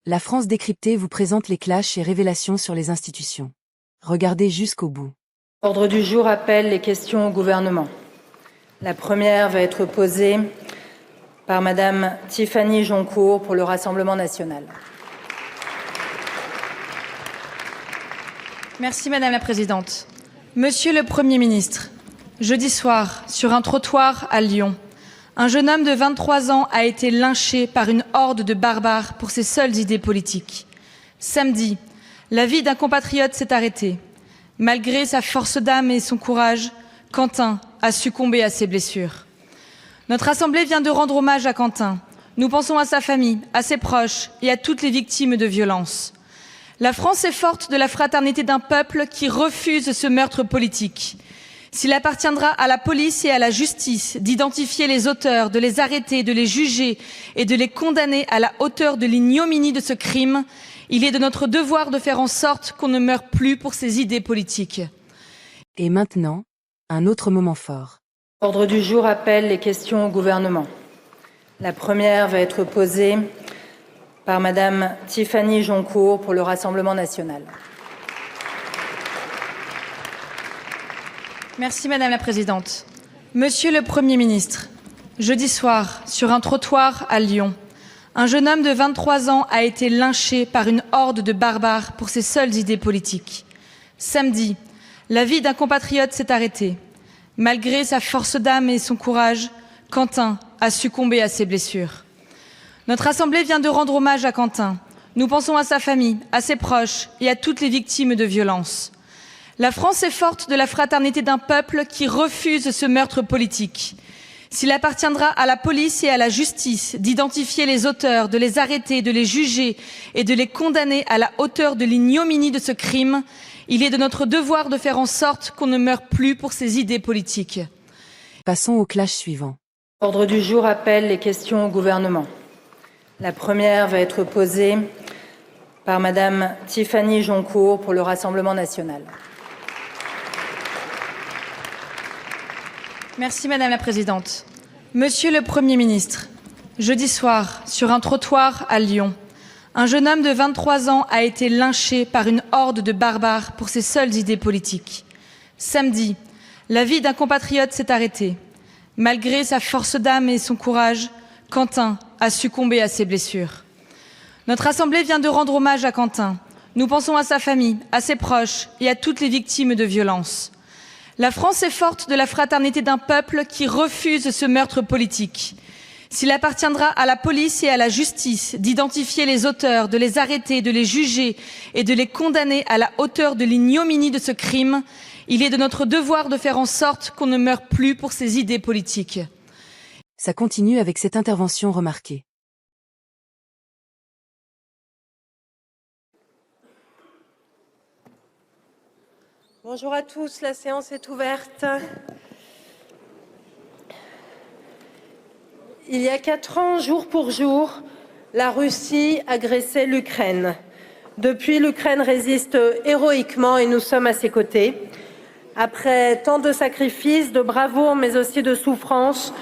La France décryptée vous présente les clashs et révélations sur les institutions. Regardez jusqu'au bout. L'ordre du jour appelle les questions au gouvernement. La première va être posée par Madame Tiffany Joncourt pour le Rassemblement national. Merci Madame la Présidente. Monsieur le Premier ministre, jeudi soir, sur un trottoir à Lyon, un jeune homme de 23 ans a été lynché par une horde de barbares pour ses seules idées politiques. Samedi, la vie d'un compatriote s'est arrêtée. Malgré sa force d'âme et son courage, Quentin a succombé à ses blessures. Notre Assemblée vient de rendre hommage à Quentin. Nous pensons à sa famille, à ses proches et à toutes les victimes de violences. La France est forte de la fraternité d'un peuple qui refuse ce meurtre politique. S'il appartiendra à la police et à la justice d'identifier les auteurs, de les arrêter, de les juger et de les condamner à la hauteur de l'ignominie de ce crime, il est de notre devoir de faire en sorte qu'on ne meure plus pour ses idées politiques. Et maintenant, un autre moment fort. L'ordre du jour appelle les questions au gouvernement. La première va être posée par Madame Tiffany Joncourt pour le Rassemblement national. Merci Madame la Présidente. Monsieur le Premier ministre, jeudi soir, sur un trottoir à Lyon, un jeune homme de 23 ans a été lynché par une horde de barbares pour ses seules idées politiques. Samedi, la vie d'un compatriote s'est arrêtée. Malgré sa force d'âme et son courage, Quentin a succombé à ses blessures. Notre Assemblée vient de rendre hommage à Quentin. Nous pensons à sa famille, à ses proches et à toutes les victimes de violences. La France est forte de la fraternité d'un peuple qui refuse ce meurtre politique. S'il appartiendra à la police et à la justice d'identifier les auteurs, de les arrêter, de les juger et de les condamner à la hauteur de l'ignominie de ce crime, il est de notre devoir de faire en sorte qu'on ne meure plus pour ses idées politiques. Passons au clash suivant. L'ordre du jour appelle les questions au gouvernement. La première va être posée par Madame Tiffany Joncourt pour le Rassemblement national. Merci Madame la Présidente. Monsieur le Premier ministre, jeudi soir, sur un trottoir à Lyon, un jeune homme de 23 ans a été lynché par une horde de barbares pour ses seules idées politiques. Samedi, la vie d'un compatriote s'est arrêtée. Malgré sa force d'âme et son courage, Quentin a succombé à ses blessures. Notre Assemblée vient de rendre hommage à Quentin. Nous pensons à sa famille, à ses proches et à toutes les victimes de violences. La France est forte de la fraternité d'un peuple qui refuse ce meurtre politique. S'il appartiendra à la police et à la justice d'identifier les auteurs, de les arrêter, de les juger et de les condamner à la hauteur de l'ignominie de ce crime, il est de notre devoir de faire en sorte qu'on ne meure plus pour ses idées politiques. Ça continue avec cette intervention remarquée. Bonjour à tous, la séance est ouverte. Il y a 4 ans, jour pour jour, la Russie agressait l'Ukraine. Depuis, l'Ukraine résiste héroïquement et nous sommes à ses côtés. Après tant de sacrifices, de bravoure, mais aussi de souffrance,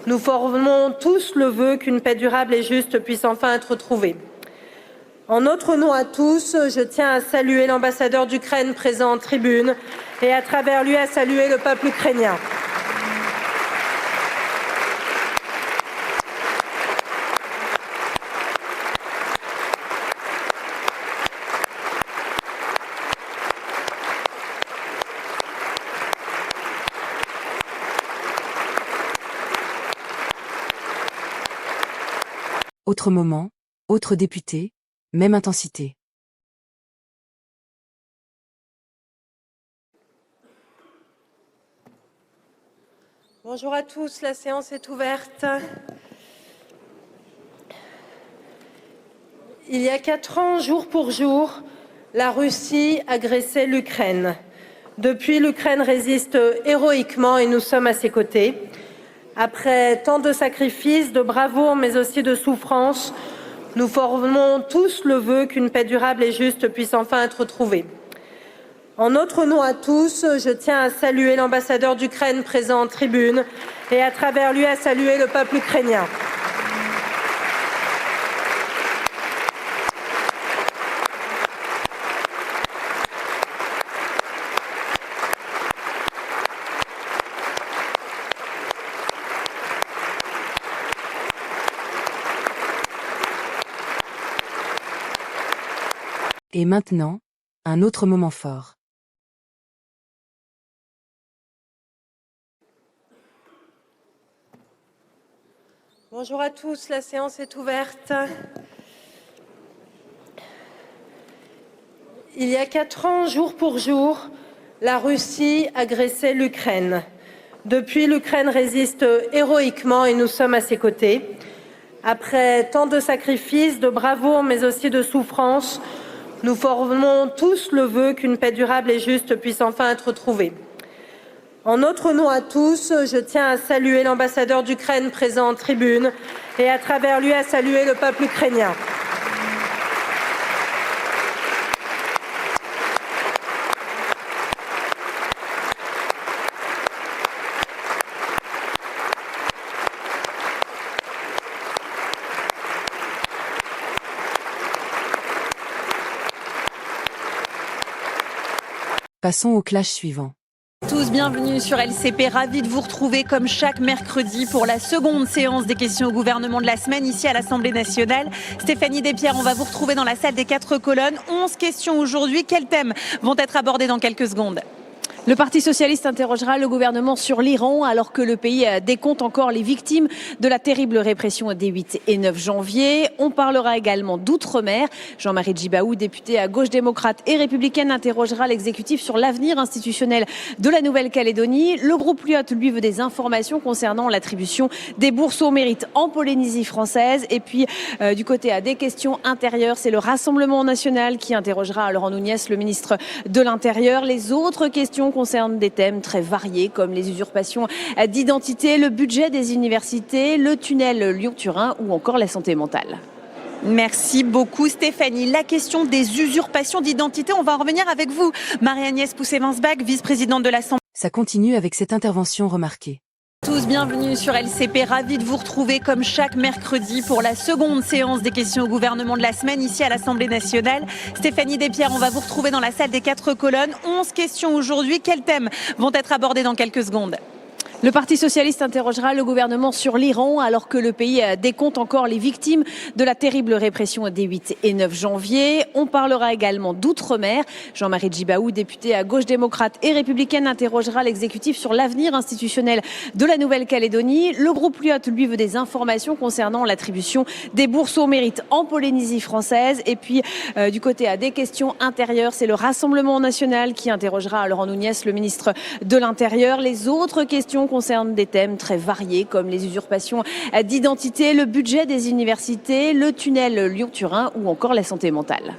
nous formons tous le vœu qu'une paix durable et juste puisse enfin être trouvée. En notre nom à tous, je tiens à saluer l'ambassadeur d'Ukraine présent en tribune et à travers lui à saluer le peuple ukrainien. Autre moment, autre député, même intensité. Bonjour à tous, la séance est ouverte. Il y a 4 ans, jour pour jour, la Russie agressait l'Ukraine. Depuis, l'Ukraine résiste héroïquement et nous sommes à ses côtés. Après tant de sacrifices, de bravoure, mais aussi de souffrance, nous formons tous le vœu qu'une paix durable et juste puisse enfin être trouvée. En notre nom à tous, je tiens à saluer l'ambassadeur d'Ukraine présent en tribune et à travers lui à saluer le peuple ukrainien. Et maintenant, un autre moment fort. Bonjour à tous, la séance est ouverte. Il y a 4 ans, jour pour jour, la Russie agressait l'Ukraine. Depuis, l'Ukraine résiste héroïquement et nous sommes à ses côtés. Après tant de sacrifices, de bravoure, mais aussi de souffrance, nous formons tous le vœu qu'une paix durable et juste puisse enfin être trouvée. En notre nom à tous, je tiens à saluer l'ambassadeur d'Ukraine présent en tribune et à travers lui à saluer le peuple ukrainien. Passons au clash suivant. Tous bienvenue sur LCP, ravi de vous retrouver comme chaque mercredi pour la seconde séance des questions au gouvernement de la semaine ici à l'Assemblée nationale. Stéphanie Despierres, on va vous retrouver dans la salle des 4 colonnes. 11 questions aujourd'hui. Quels thèmes vont être abordés dans quelques secondes ? Le Parti socialiste interrogera le gouvernement sur l'Iran alors que le pays décompte encore les victimes de la terrible répression des 8 et 9 janvier. On parlera également d'outre-mer. Jean-Marie Djibaou, député à gauche démocrate et républicaine, interrogera l'exécutif sur l'avenir institutionnel de la Nouvelle-Calédonie. Le groupe Lyot, lui, veut des informations concernant l'attribution des bourses au mérite en Polynésie française. Et puis, du côté des questions intérieures, c'est le Rassemblement national qui interrogera Laurent Nunez, le ministre de l'Intérieur. Les autres questions concernent des thèmes très variés comme les usurpations d'identité, le budget des universités, le tunnel Lyon-Turin ou encore la santé mentale. Merci beaucoup Stéphanie. La question des usurpations d'identité, on va en revenir avec vous. Marie-Agnès Pousset-Winsbach, vice-présidente de l'Assemblée. Ça continue avec cette intervention remarquée. Tous bienvenue sur LCP, ravi de vous retrouver comme chaque mercredi pour la seconde séance des questions au gouvernement de la semaine ici à l'Assemblée nationale. Stéphanie Despierres, on va vous retrouver dans la salle des 4 colonnes. 11 questions aujourd'hui. Quels thèmes vont être abordés dans quelques secondes ? Le Parti socialiste interrogera le gouvernement sur l'Iran alors que le pays décompte encore les victimes de la terrible répression des 8 et 9 janvier. On parlera également d'outre-mer. Jean-Marie Djibaou, député à gauche démocrate et républicaine, interrogera l'exécutif sur l'avenir institutionnel de la Nouvelle-Calédonie. Le groupe Lyot, lui, veut des informations concernant l'attribution des bourses au mérite en Polynésie française. Et puis, du côté des questions intérieures, c'est le Rassemblement national qui interrogera Laurent Nunez, le ministre de l'Intérieur. Les autres questions concernent des thèmes très variés comme les usurpations d'identité, le budget des universités, le tunnel Lyon-Turin ou encore la santé mentale.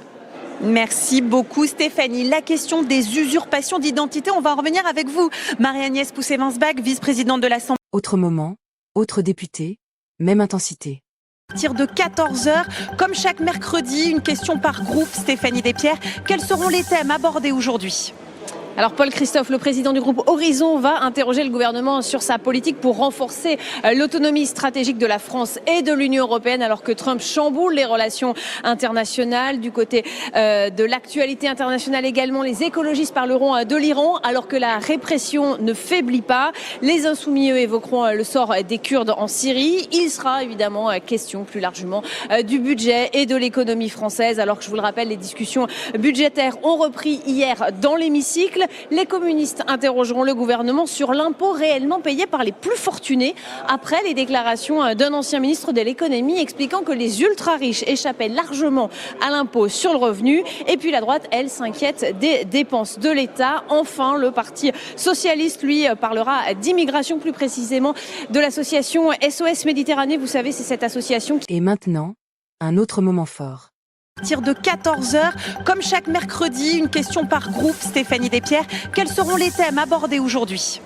Merci beaucoup Stéphanie. La question des usurpations d'identité, on va en revenir avec vous. Marie-Agnès Pousset-Winsbach, vice-présidente de l'Assemblée. Autre moment, autre député, même intensité. À partir de 14h, comme chaque mercredi, une question par groupe. Stéphanie Despierres, quels seront les thèmes abordés aujourd'hui ? Alors Paul Christophe, le président du groupe Horizon, va interroger le gouvernement sur sa politique pour renforcer l'autonomie stratégique de la France et de l'Union européenne alors que Trump chamboule les relations internationales. Du côté de l'actualité internationale également, les écologistes parleront de l'Iran alors que la répression ne faiblit pas. Les Insoumis, eux, évoqueront le sort des Kurdes en Syrie. Il sera évidemment question plus largement du budget et de l'économie française alors que, je vous le rappelle, les discussions budgétaires ont repris hier dans l'hémicycle. Les communistes interrogeront le gouvernement sur l'impôt réellement payé par les plus fortunés après les déclarations d'un ancien ministre de l'économie expliquant que les ultra-riches échappaient largement à l'impôt sur le revenu. Et puis la droite, elle, s'inquiète des dépenses de l'État. Enfin, le Parti socialiste, lui, parlera d'immigration, plus précisément de l'association SOS Méditerranée. Vous savez, c'est cette association qui... Et maintenant, un autre moment fort. À partir de 14h, comme chaque mercredi, une question par groupe. Stéphanie Despierres, quels seront les thèmes abordés aujourd'hui ?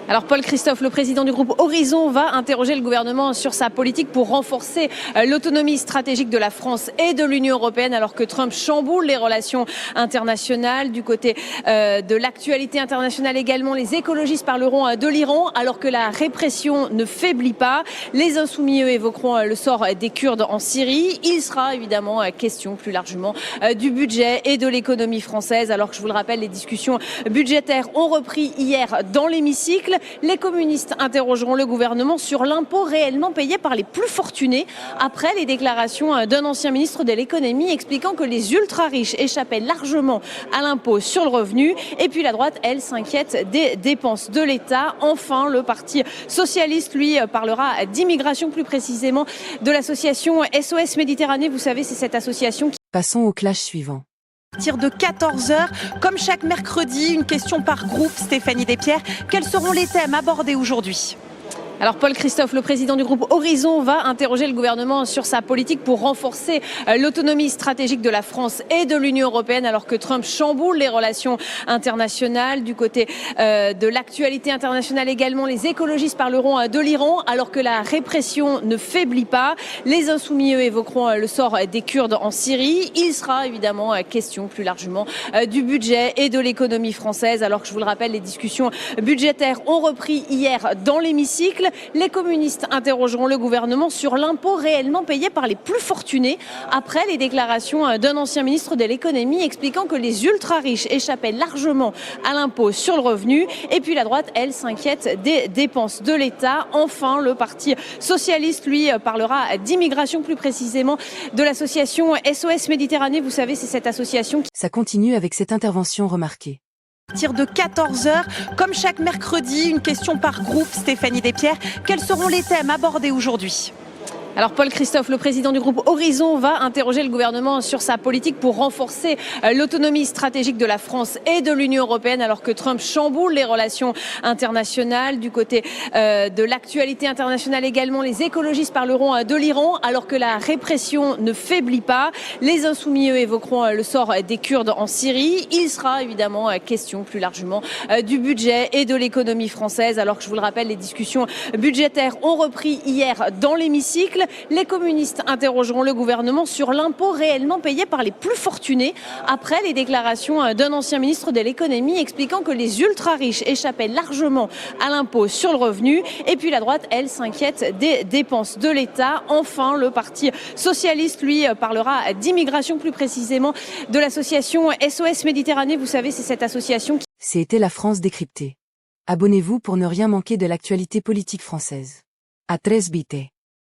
Alors Paul Christophe, le président du groupe Horizon, va interroger le gouvernement sur sa politique pour renforcer l'autonomie stratégique de la France et de l'Union européenne alors que Trump chamboule les relations internationales. Du côté de l'actualité internationale également, les écologistes parleront de l'Iran alors que la répression ne faiblit pas. Les Insoumis, eux, évoqueront le sort des Kurdes en Syrie. Il sera évidemment question plus largement du budget et de l'économie française alors que, je vous le rappelle, les discussions budgétaires ont repris hier dans l'hémicycle. l'hémicycle. Les communistes interrogeront le gouvernement sur l'impôt réellement payé par les plus fortunés après les déclarations d'un ancien ministre de l'économie expliquant que les ultra-riches échappaient largement à l'impôt sur le revenu. Et puis la droite, elle, s'inquiète des dépenses de l'État. Enfin, le Parti socialiste, lui, parlera d'immigration, plus précisément de l'association SOS Méditerranée. Vous savez, c'est cette association qui... Passons au clash suivant. À partir de 14h, comme chaque mercredi, une question par groupe. Stéphanie Despierres, quels seront les thèmes abordés aujourd'hui ? Alors Paul Christophe, le président du groupe Horizon, va interroger le gouvernement sur sa politique pour renforcer l'autonomie stratégique de la France et de l'Union européenne alors que Trump chamboule les relations internationales. Du côté de l'actualité internationale également, les écologistes parleront de l'Iran alors que la répression ne faiblit pas. Les insoumis, eux, évoqueront le sort des Kurdes en Syrie. Il sera évidemment question plus largement du budget et de l'économie française alors que, je vous le rappelle, les discussions budgétaires ont repris hier dans l'hémicycle. Les communistes interrogeront le gouvernement sur l'impôt réellement payé par les plus fortunés après les déclarations d'un ancien ministre de l'économie expliquant que les ultra-riches échappaient largement à l'impôt sur le revenu. Et puis la droite, elle, s'inquiète des dépenses de l'État. Enfin, le Parti socialiste, lui, parlera d'immigration, plus précisément de l'association SOS Méditerranée. Vous savez, c'est cette association qui... Ça continue avec cette intervention remarquée. À partir de 14h, comme chaque mercredi, une question par groupe. Stéphanie Despierres, quels seront les thèmes abordés aujourd'hui ? Alors Paul Christophe, le président du groupe Horizon, va interroger le gouvernement sur sa politique pour renforcer l'autonomie stratégique de la France et de l'Union européenne alors que Trump chamboule les relations internationales. Du côté de l'actualité internationale également, les écologistes parleront de l'Iran alors que la répression ne faiblit pas. Les insoumis, eux, évoqueront le sort des Kurdes en Syrie. Il sera évidemment question plus largement du budget et de l'économie française alors que, je vous le rappelle, les discussions budgétaires ont repris hier dans l'hémicycle. Les communistes interrogeront le gouvernement sur l'impôt réellement payé par les plus fortunés après les déclarations d'un ancien ministre de l'économie expliquant que les ultra-riches échappaient largement à l'impôt sur le revenu. Et puis la droite, elle, s'inquiète des dépenses de l'État. Enfin, le Parti socialiste, lui, parlera d'immigration, plus précisément de l'association SOS Méditerranée. Vous savez, c'est cette association qui... C'était la France décryptée. Abonnez-vous pour ne rien manquer de l'actualité politique française. A tres vite.